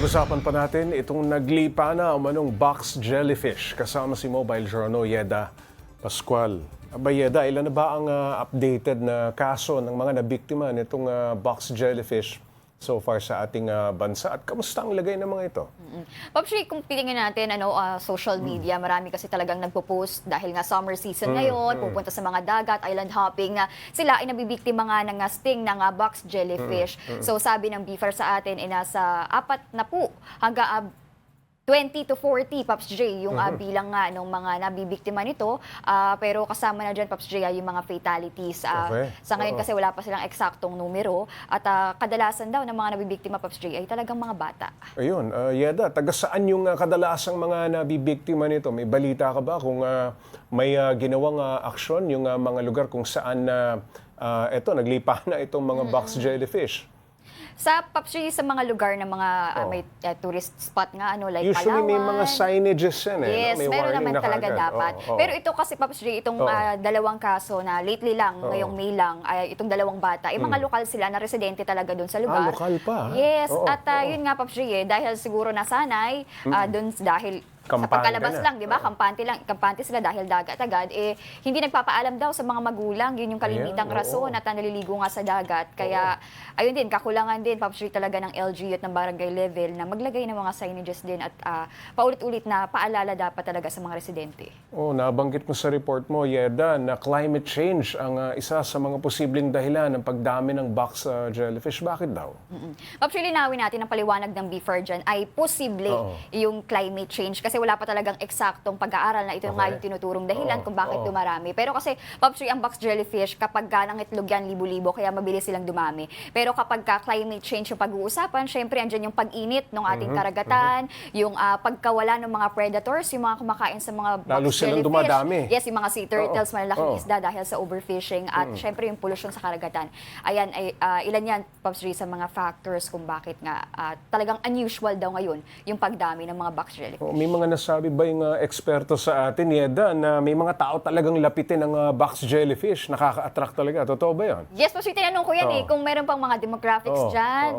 Pag-usapan pa natin itong naglipa na umanong box jellyfish kasama si Mobile Journal Yeda Pascual. Aba Yeda, ilan na ba ang updated na kaso ng mga nabiktima nitong box jellyfish so far sa ating bansa? At kamusta ang lagay ng mga ito? Papshi, kung tingnan natin social media, marami kasi talagang nagpo-post dahil nga summer season ngayon, pupunta sa mga dagat, island hopping, na sila ay nabibiktima nga ng sting ng box jellyfish. So sabi ng BIFAR sa atin ay nasa 4 na po hanggang 20 to 40, Pops J, yung bilang nga ng mga nabibiktima nito. Pero kasama na dyan, Pops J, yung mga fatalities. Sa ngayon kasi wala pa silang eksaktong numero. At kadalasan daw ng mga nabibiktima, Pops J, ay talagang mga bata. Ayun, Yeda, taga saan yung kadalasang mga nabibiktima nito? May balita ka ba kung may ginawang aksyon yung mga lugar kung saan naglipa na itong mga box jellyfish? Sa Papsi, sa mga lugar na mga may tourist spot nga, like usually Palawan. may mga signages yan Yes, May meron warning naman na talaga kaagad. dapat. Pero ito kasi Papsi, itong dalawang kaso na lately lang, ngayong May lang, itong dalawang bata, mga lokal sila na residente talaga doon sa lugar. Lokal pa? Yes, yun nga Papsi, dahil siguro nasanay, doon dahil sa pagkalabas lang, di ba? Kampante sila dahil dagat agad. Hindi nagpapaalam daw sa mga magulang. Yun yung kalimitang rason at naliligo nga sa dagat. Kaya, ayun din, kakulangan din, Papsi, talaga ng LG at ng barangay level na maglagay ng mga signages din at paulit-ulit na paalala dapat talaga sa mga residente. Nabanggit mo sa report mo, Yeda, na climate change ang isa sa mga posibleng dahilan ng pagdami ng box jellyfish. Bakit daw? Papsi, linawin natin ang paliwanag ng BIFAR dyan ay posible yung climate change. Kasi wala pa talagang eksaktong pag-aaral na ito nga yung tinuturong dahilan kung bakit dumarami. Pero kasi, Papsi, ang box jellyfish, kapag nangitlog yan, libo-libo, kaya mabilis silang dumami. Pero kapag climate change yung pag-uusapan, syempre, andyan yung pag-init ng ating karagatan, yung pagkawala ng mga predators, yung mga kumakain sa mga box Lalo jellyfish. silang dumadami. Yes, yung mga sea turtles, malalaking isda dahil sa overfishing, at syempre yung pollution sa karagatan. Ayan, ilan yan, Papsi, sa mga factors kung bakit nga talagang unusual daw ngayon yung pagdami ng mga box jellyfish. May mga nasabi ba yung eksperto sa atin, Yeda, na may mga tao talagang lapitin ng box jellyfish? Nakaka-attract talaga. Totoo ba yun? Yes, Papsi, tinanong ko yan kung meron pang mga demographics dyan,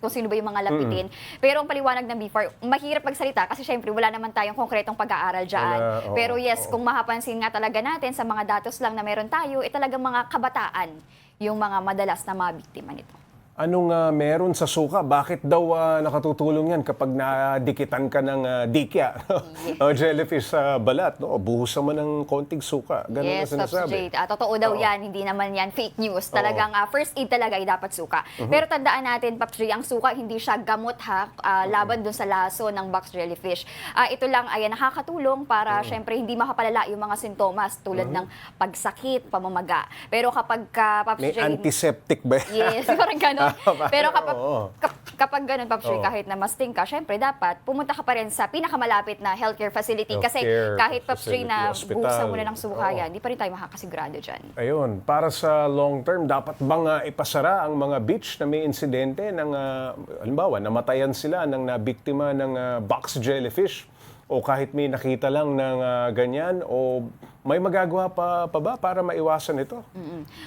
kung sino ba yung mga lapitin. Pero ang paliwanag ng BIFAR, mahirap magsalita kasi syempre wala naman tayong konkretong pag-aaral dyan. Pero yes, kung mapapansin nga talaga natin sa mga datos lang na meron tayo, talagang mga kabataan yung mga madalas na mabiktima nito. Anong meron sa suka? Bakit daw nakatutulong yan kapag nadikitan ka ng dikya o jellyfish sa balat? Buhusan mo ng konting suka. Ganun yes, na sinasabi. Totoo daw yan. Hindi naman yan fake news. Talagang first aid talaga ay dapat suka. Pero tandaan natin, Papsi, ang suka hindi siya gamot laban dun sa laso ng box jellyfish. Ito lang ay nakakatulong para syempre hindi makapalala yung mga sintomas tulad ng pagsakit, pamamaga. Pero kapag Papsi, may antiseptic ba? Yes, parang gano'n. Pero kapag ganun, Papsi, kahit na masting ka, syempre dapat pumunta ka pa rin sa pinakamalapit na healthcare facility. Kasi kahit, Papsi, na buhusan mo na ng suka yan, di pa rin tayo makakasigurado dyan. Ayun, para sa long term, dapat bang ipasara ang mga beach na may insidente ng, halimbawa, namatayan sila ng nabiktima ng box jellyfish? O kahit may nakita lang ng ganyan, o may magagawa pa ba para maiwasan ito?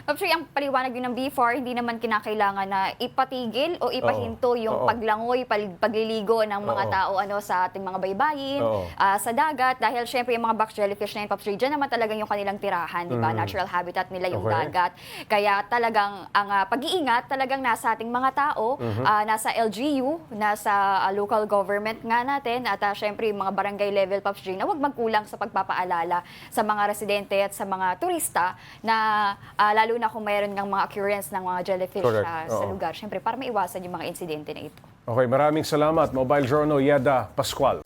Papsi, ang paliwanag yun ng BIFAR, hindi naman kinakailangan na ipatigil o ipahinto yung paglangoy, pagliligo ng mga tao sa ating mga baybayin, sa dagat. Dahil syempre yung mga box jellyfish na yun, Papsi, dyan naman talagang yung kanilang tirahan, di ba? Natural habitat nila yung dagat. Kaya talagang ang pag-iingat talagang nasa ating mga tao, nasa LGU, nasa local government nga natin, at syempre yung mga barangay level, Papsi, na huwag magkulang sa pagpapaalala sa mga residente at sa mga turista na lalo na kung mayroon ng mga occurrence ng mga jellyfish sa lugar. Siyempre, para maiwasan yung mga insidente na ito. Okay, maraming salamat. Mobile Journal Yeda Pascual.